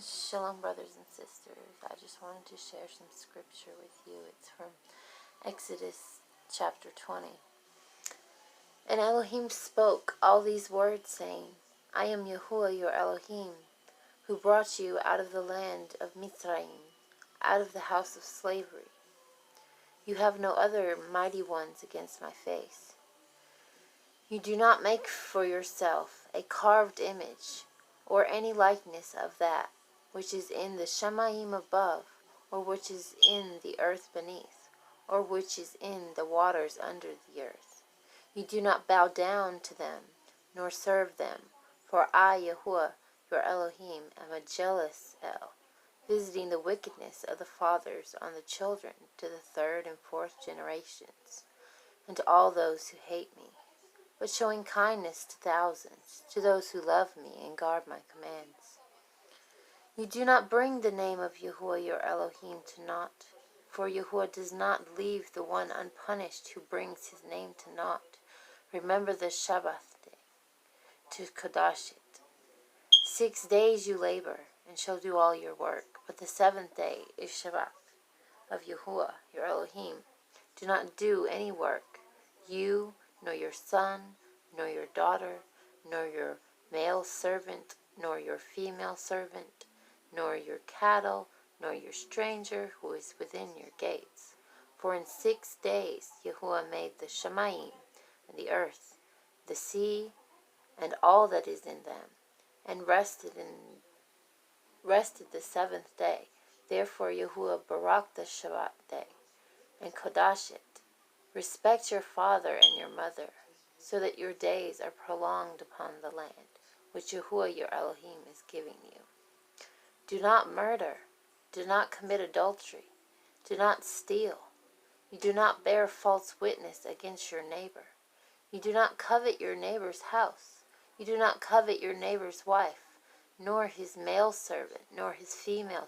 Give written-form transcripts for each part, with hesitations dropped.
Shalom, brothers and sisters. I just wanted to share some scripture with you. It's from Exodus chapter 20. And Elohim spoke all these words, saying, I am Yahuwah your Elohim, who brought you out of the land of Mitzrayim, out of the house of slavery. You have no other mighty ones against my face. You do not make for yourself a carved image, or any likeness of that which is in the Shamayim above, or which is in the earth beneath, or which is in the waters under the earth. You do not bow down to them, nor serve them, for I, Yahuwah, your Elohim, am a jealous El, visiting the wickedness of the fathers on the children to the third and fourth generations, and to all those who hate me, but showing kindness to thousands, to those who love me and guard my commands. You do not bring the name of Yahuwah your Elohim to naught, for Yahuwah does not leave the one unpunished who brings his name to naught. Remember the Shabbath day, to Kodash it. 6 days you labor, and shall do all your work, but the seventh day is Shabbat of Yahuwah your Elohim. Do not do any work, you, nor your son, nor your daughter, nor your male servant, nor your female servant, nor your cattle, nor your stranger who is within your gates. For in 6 days Yahuwah made the Shamayim, and the earth, the sea, and all that is in them, and rested the seventh day. Therefore Yahuwah barak the Shabbat day, and Kodash it. Respect your father and your mother, so that your days are prolonged upon the land, which Yahuwah your Elohim is giving you. Do not murder, do not commit adultery, do not steal, you do not bear false witness against your neighbor, you do not covet your neighbor's house, you do not covet your neighbor's wife, nor his male servant, nor his female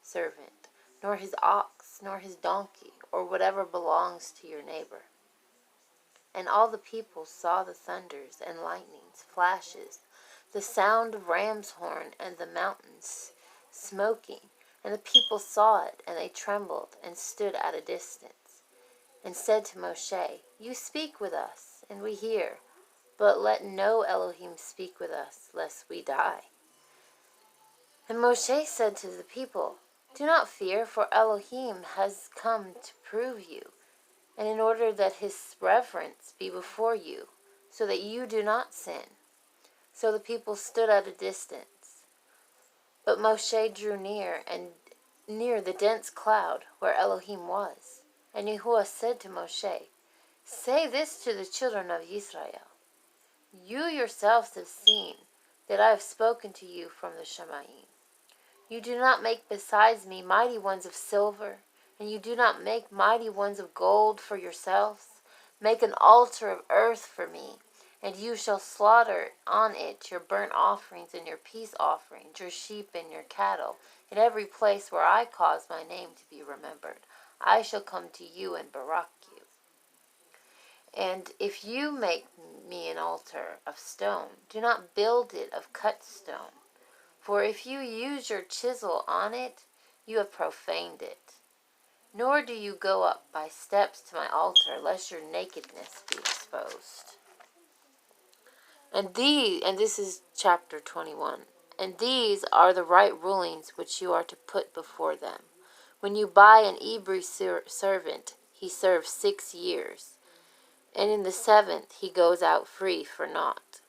servant, nor his ox, nor his donkey, or whatever belongs to your neighbor. And all the people saw the thunders and lightnings, flashes, the sound of ram's horn, and the mountains smoking. And the people saw it, and they trembled, and stood at a distance, and said to Moshe, You speak with us, and we hear, but let no Elohim speak with us, lest we die. And Moshe said to the people, Do not fear, for Elohim has come to prove you, and in order that his reverence be before you, so that you do not sin. So the people stood at a distance. But Moshe drew near, and near the dense cloud where Elohim was. And Yahuwah said to Moshe, Say this to the children of Israel. You yourselves have seen that I have spoken to you from the Shamayim. You do not make besides me mighty ones of silver, and you do not make mighty ones of gold for yourselves. Make an altar of earth for me, and you shall slaughter on it your burnt offerings and your peace offerings, your sheep and your cattle, in every place where I cause my name to be remembered. I shall come to you and barak you. And if you make me an altar of stone, do not build it of cut stone. For if you use your chisel on it, you have profaned it. Nor do you go up by steps to my altar, lest your nakedness be exposed. And this is chapter 21. And these are the right rulings which you are to put before them. When you buy an Hebrew servant, he serves 6 years, and in the 7th he goes out free for naught.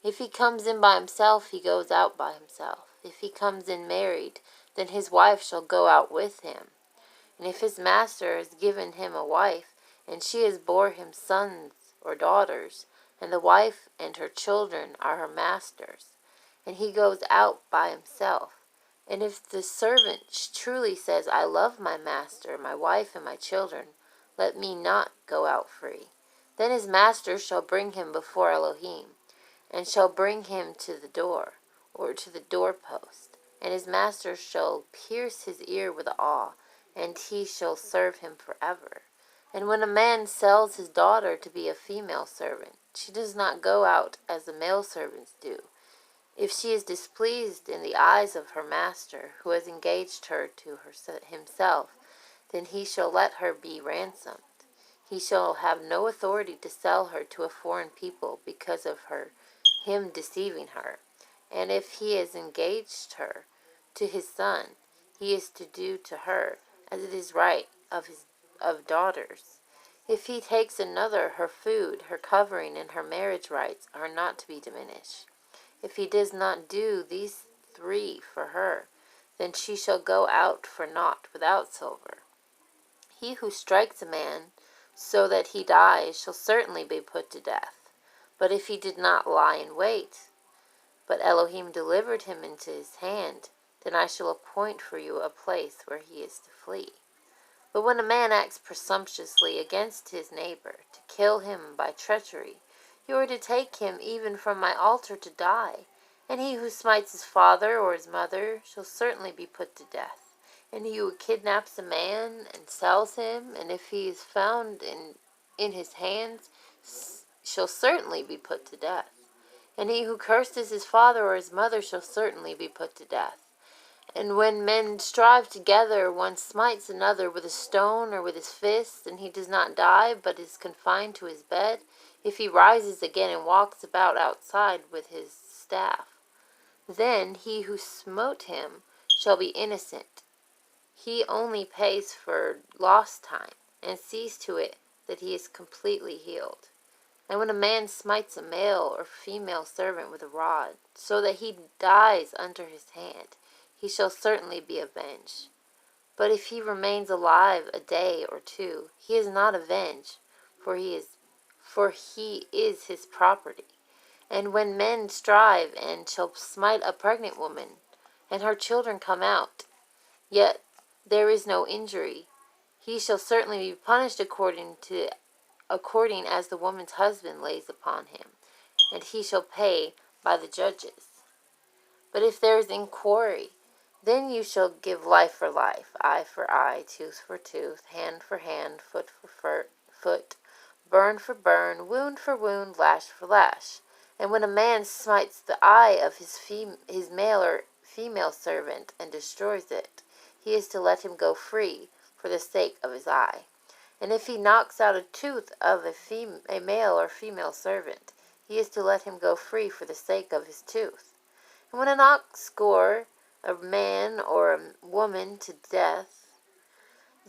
If he comes in by himself, he goes out by himself. If he comes in married, then his wife shall go out with him. And if his master has given him a wife, and she has bore him sons or daughters, and the wife and her children are her master's, and he goes out by himself, and if the servant truly says, I love my master, my wife, and my children, let me not go out free, then his master shall bring him before Elohim, and shall bring him to the door, or to the doorpost, and his master shall pierce his ear with awe, and he shall serve him forever. And when a man sells his daughter to be a female servant, she does not go out as the male servants do. If she is displeased in the eyes of her master, who has engaged her to himself, then he shall let her be ransomed. He shall have no authority to sell her to a foreign people because of him deceiving her. And if he has engaged her to his son, he is to do to her as it is right of daughters. If he takes another, her food, her covering, and her marriage rights are not to be diminished. If he does not do these three for her, then she shall go out for naught without silver. He who strikes a man so that he dies shall certainly be put to death. But if he did not lie in wait, but Elohim delivered him into his hand, then I shall appoint for you a place where he is to flee. But when a man acts presumptuously against his neighbor, to kill him by treachery, you are to take him even from my altar to die. And he who smites his father or his mother shall certainly be put to death. And he who kidnaps a man and sells him, and if he is found in his hands, shall certainly be put to death. And he who curses his father or his mother shall certainly be put to death. And when men strive together, one smites another with a stone or with his fist, and he does not die, but is confined to his bed. If he rises again and walks about outside with his staff, then he who smote him shall be innocent. He only pays for lost time, and sees to it that he is completely healed. And when a man smites a male or female servant with a rod, so that he dies under his hand, he shall certainly be avenged. But if he remains alive a day or two, he is not avenged, for he is his property. And when men strive and shall smite a pregnant woman, and her children come out, yet there is no injury, he shall certainly be punished according as the woman's husband lays upon him, and he shall pay by the judges. But if there is inquiry, then you shall give life for life, eye for eye, tooth for tooth, hand for hand, foot for foot, burn for burn, wound for wound, lash for lash. And when a man smites the eye of his male or female servant and destroys it, he is to let him go free for the sake of his eye. And if he knocks out a tooth of a male or female servant, he is to let him go free for the sake of his tooth. And when an ox gore a man or a woman to death,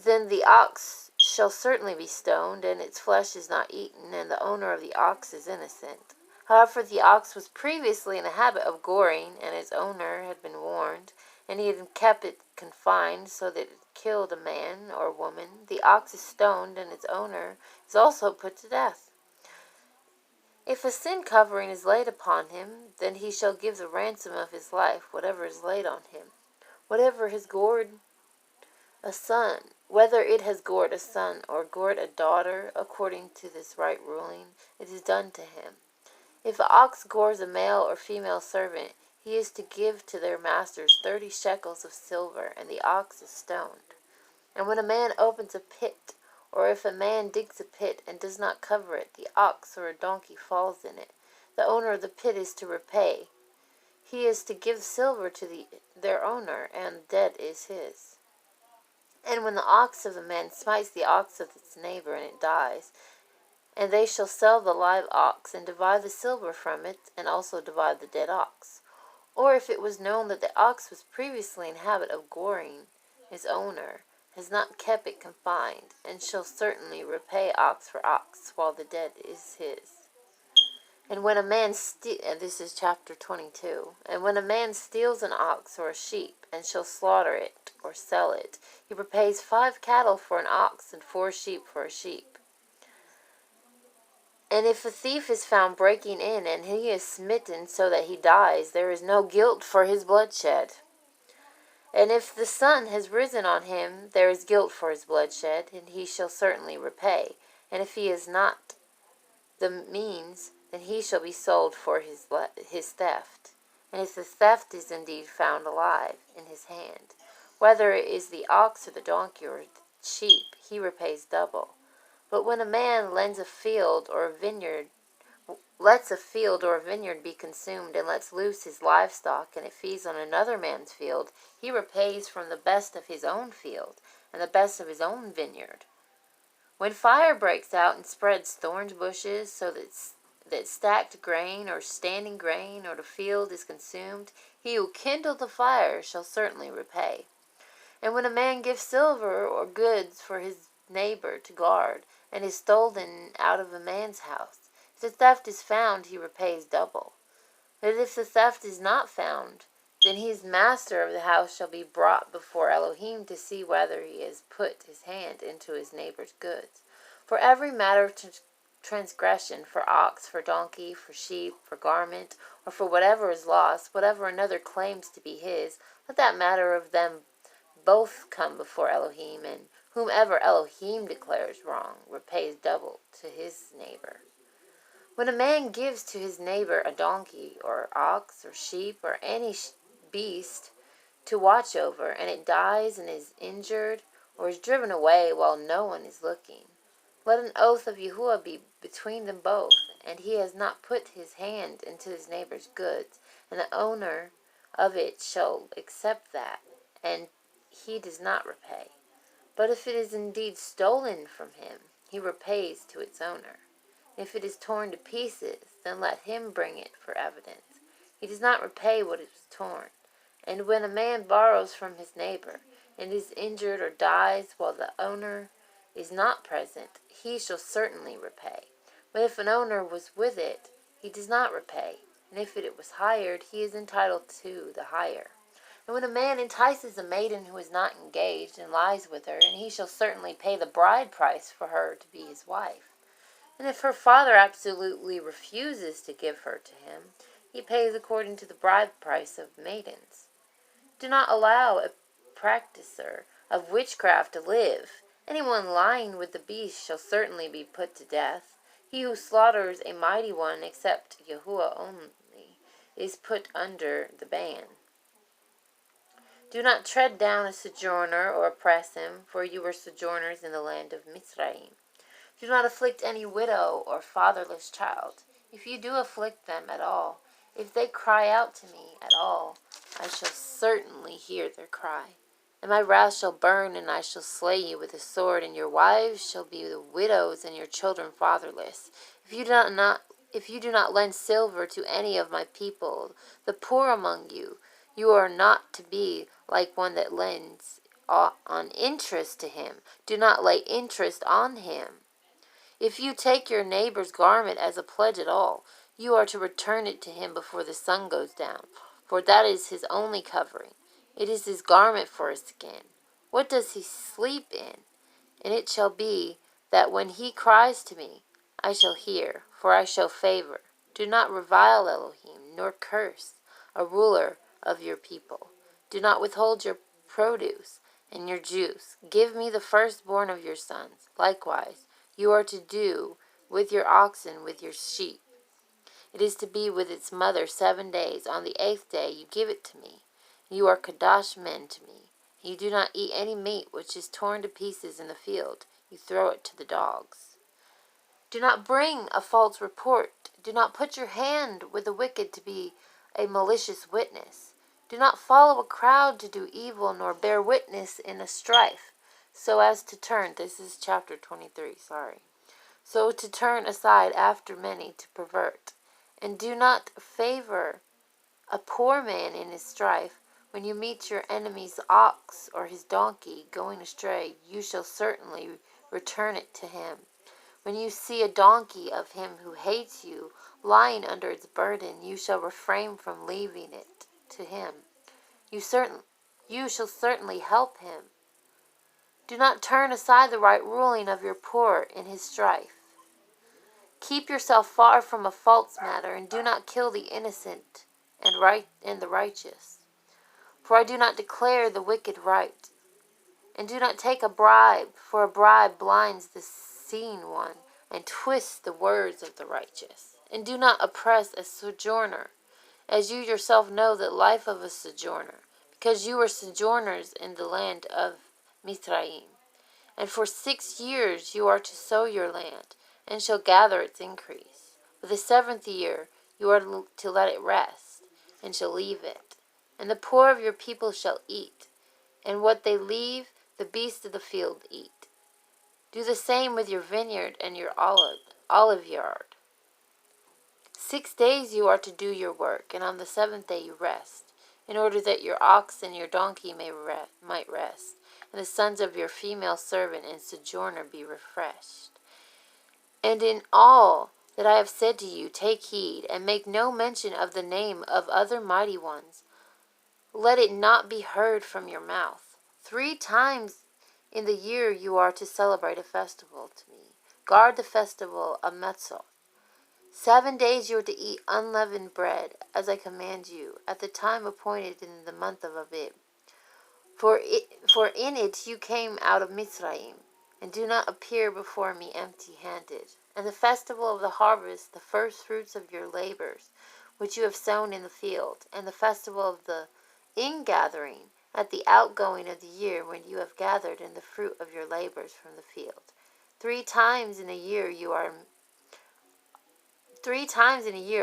then the ox shall certainly be stoned, and its flesh is not eaten, and the owner of the ox is innocent. However, the ox was previously in the habit of goring, and its owner had been warned, and he had kept it confined so that it killed a man or woman. The ox is stoned, and its owner is also put to death. If a sin covering is laid upon him, then he shall give the ransom of his life, whatever is laid on him. Whatever has gored a son, whether it has gored a son or gored a daughter, according to this right ruling, it is done to him. If an ox gores a male or female servant, he is to give to their masters 30 shekels of silver, and the ox is stoned. And when a man opens a pit, or if a man digs a pit and does not cover it, the ox or a donkey falls in it, the owner of the pit is to repay. He is to give silver to their owner, and the debt is his. And when the ox of a man smites the ox of its neighbor, and it dies, and they shall sell the live ox, and divide the silver from it, and also divide the dead ox. Or if it was known that the ox was previously in habit of goring, his owner has not kept it confined, and shall certainly repay ox for ox, while the debt is his. And when a man this is chapter 22. And when a man steals an ox or a sheep, and shall slaughter it or sell it, he repays 5 cattle for an ox, and 4 sheep for a sheep. And if a thief is found breaking in, and he is smitten so that he dies, there is no guilt for his bloodshed. And if the sun has risen on him, there is guilt for his bloodshed, and he shall certainly repay. And if he is not the means, then he shall be sold for his theft. And if the theft is indeed found alive in his hand, whether it is the ox or the donkey or the sheep, he repays double. But when a man lends a field or a vineyard lets a field or a vineyard be consumed, and lets loose his livestock, and it feeds on another man's field, he repays from the best of his own field, and the best of his own vineyard. When fire breaks out and spreads thorn bushes, so that stacked grain or standing grain or the field is consumed, he who kindled the fire shall certainly repay. And when a man gives silver or goods for his neighbor to guard, and is stolen out of a man's house, if the theft is found, he repays double. But if the theft is not found, then his master of the house shall be brought before Elohim to see whether he has put his hand into his neighbor's goods. For every matter of transgression, for ox, for donkey, for sheep, for garment, or for whatever is lost, whatever another claims to be his, let that matter of them both come before Elohim, and whomever Elohim declares wrong repays double to his neighbor. When a man gives to his neighbor a donkey, or ox, or sheep, or any beast to watch over, and it dies and is injured, or is driven away while no one is looking, let an oath of Yahuwah be between them both, and he has not put his hand into his neighbor's goods, and the owner of it shall accept that, and he does not repay. But if it is indeed stolen from him, he repays to its owner. If it is torn to pieces, then let him bring it for evidence. He does not repay what is torn. And when a man borrows from his neighbor, and is injured or dies while the owner is not present, he shall certainly repay. But if an owner was with it, he does not repay. And if it was hired, he is entitled to the hire. And when a man entices a maiden who is not engaged, and lies with her, and he shall certainly pay the bride price for her to be his wife. And if her father absolutely refuses to give her to him, he pays according to the bride price of maidens. Do not allow a practicer of witchcraft to live. Anyone lying with the beast shall certainly be put to death. He who slaughters a mighty one, except Yahuwah only, is put under the ban. Do not tread down a sojourner or oppress him, for you were sojourners in the land of Mizraim. Do not afflict any widow or fatherless child. If you do afflict them at all, if they cry out to me at all, I shall certainly hear their cry. And my wrath shall burn, and I shall slay you with a sword, and your wives shall be the widows, and your children fatherless. If you do not lend silver to any of my people, the poor among you, you are not to be like one that lends on interest to him. Do not lay interest on him. If you take your neighbor's garment as a pledge at all, you are to return it to him before the sun goes down, for that is his only covering. It is his garment for his skin. What does he sleep in? And it shall be that when he cries to me, I shall hear, for I show favor. Do not revile Elohim, nor curse a ruler of your people. Do not withhold your produce and your juice. Give me the firstborn of your sons. Likewise, you are to do with your oxen, with your sheep. It is to be with its mother 7 days. On the 8th day you give it to me. You are Kadosh men to me. You do not eat any meat which is torn to pieces in the field. You throw it to the dogs. Do not bring a false report. Do not put your hand with the wicked to be a malicious witness. Do not follow a crowd to do evil, nor bear witness in a strife, so as to turn, this is chapter 23, so to turn aside after many to pervert. And do not favor a poor man in his strife. When you meet your enemy's ox or his donkey going astray, you shall certainly return it to him. When you see a donkey of him who hates you lying under its burden, you shall refrain from leaving it to him. You shall certainly help him. Do not turn aside the right ruling of your poor in his strife. Keep yourself far from a false matter, and do not kill the innocent and the righteous. For I do not declare the wicked right. And do not take a bribe, for a bribe blinds the seeing one, and twists the words of the righteous. And do not oppress a sojourner, as you yourself know the life of a sojourner, because you were sojourners in the land of Mizraim. And for 6 years you are to sow your land, and shall gather its increase. But the 7th year you are to let it rest, and shall leave it. And the poor of your people shall eat, and what they leave the beasts of the field eat. Do the same with your vineyard and your olive yard. 6 days you are to do your work, and on the 7th day you rest, in order that your ox and your donkey might rest, and the sons of your female servant and sojourner be refreshed. And in all that I have said to you, take heed, and make no mention of the name of other mighty ones. Let it not be heard from your mouth. 3 times in the year you are to celebrate a festival to me. Guard the festival of Metzil. 7 days you are to eat unleavened bread, as I command you, at the time appointed in the month of Abib. For in it you came out of Mizraim, and do not appear before me empty-handed. And the festival of the harvest, the first fruits of your labors, which you have sown in the field, and the festival of the ingathering, at the outgoing of the year, when you have gathered in the fruit of your labors from the field. 3 times in a year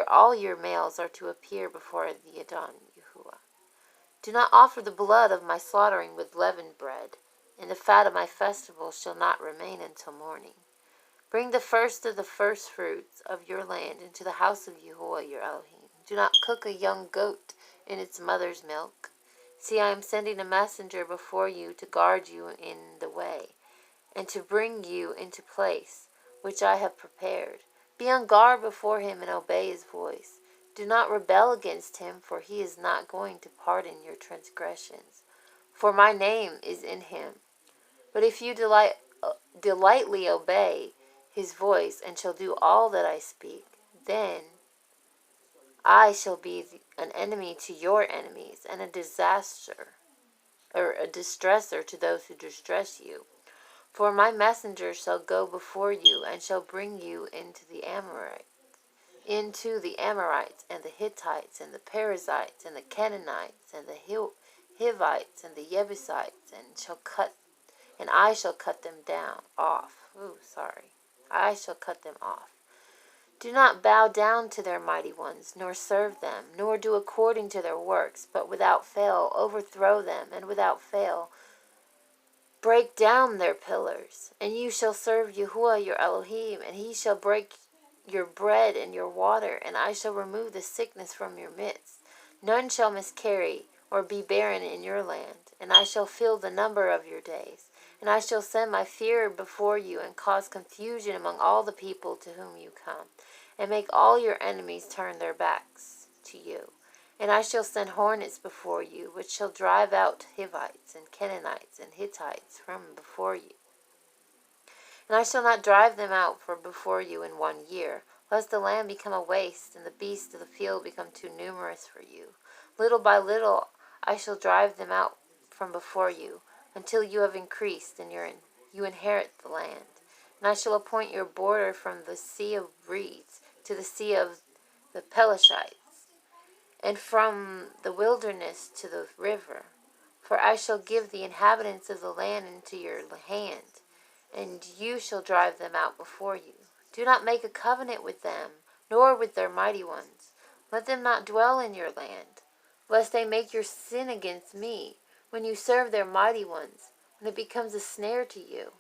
all your males are to appear before the Adon Yahuwah. Do not offer the blood of my slaughtering with leavened bread, and the fat of my festival shall not remain until morning. Bring the first of the first fruits of your land into the house of Yahuwah your Elohim. Do not cook a young goat in its mother's milk. See, I am sending a messenger before you to guard you in the way, and to bring you into place which I have prepared. Be on guard before him and obey his voice. Do not rebel against him, for he is not going to pardon your transgressions, for my name is in him. But if you delightly obey his voice and shall do all that I speak, then I shall be an enemy to your enemies, and a distresser to those who distress you. For my messenger shall go before you, and shall bring you into the Amorites, and the Hittites, and the Perizzites, and the Canaanites, and the Hivites, and the Jebusites, and I shall cut them off. I shall cut them off. Do not bow down to their mighty ones, nor serve them, nor do according to their works, but without fail overthrow them, and without fail break down their pillars. And you shall serve Yahuwah your Elohim, and he shall break your bread and your water, and I shall remove the sickness from your midst. None shall miscarry or be barren in your land, and I shall fill the number of your days. And I shall send my fear before you, and cause confusion among all the people to whom you come, and make all your enemies turn their backs to you. And I shall send hornets before you, which shall drive out Hivites, and Canaanites, and Hittites from before you. And I shall not drive them out from before you in 1 year, lest the land become a waste, and the beasts of the field become too numerous for you. Little by little I shall drive them out from before you, until you have increased, and you inherit the land. And I shall appoint your border from the Sea of Reeds to the Sea of the Pelashites, and from the wilderness to the river. For I shall give the inhabitants of the land into your hand, and you shall drive them out before you. Do not make a covenant with them, nor with their mighty ones. Let them not dwell in your land, lest they make your sin against me, when you serve their mighty ones, and it becomes a snare to you.